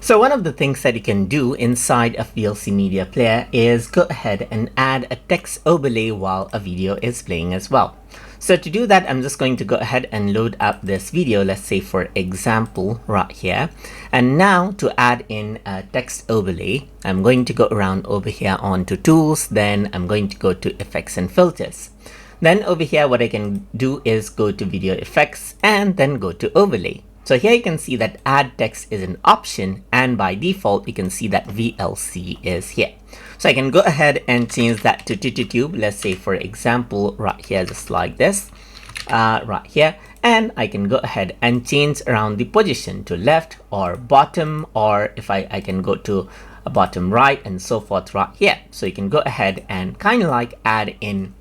So one of the things that you can do inside a VLC Media Player is go ahead and add a text overlay while a video is playing as well. So to do that, I'm just going to go ahead and load up this video, let's say for example right here. And now to add in a text overlay, I'm going to go around over here onto tools, then I'm going to go to effects and filters. Then over here what I can do is go to video effects and then go to overlay. So here you can see that add text is an option, and by default you can see that VLC is here. So I can go ahead and change that to tube, let's say for example right here, just like this, right here, and I can go ahead and change around the position to left or bottom, or if I can go to a bottom right and so forth right here. So you can go ahead and kind of like add in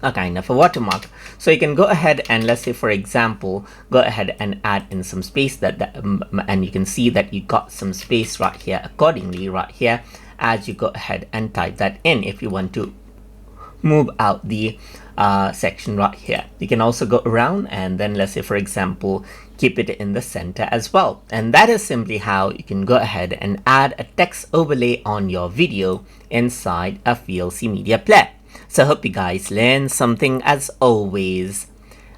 a kind of a watermark. So you can go ahead and let's say for example go ahead and add in some space and you can see that you got some space right here accordingly right here as you go ahead and type that in. If you want to move out the section right here, you can also go around and then let's say for example keep it in the center as well. And that is simply how you can go ahead and add a text overlay on your video inside a VLC Media Player. So I hope you guys learned something as always.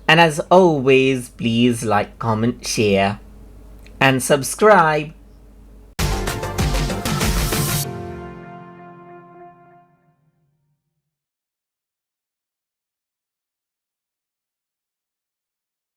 And as always, please like, comment, share, and subscribe.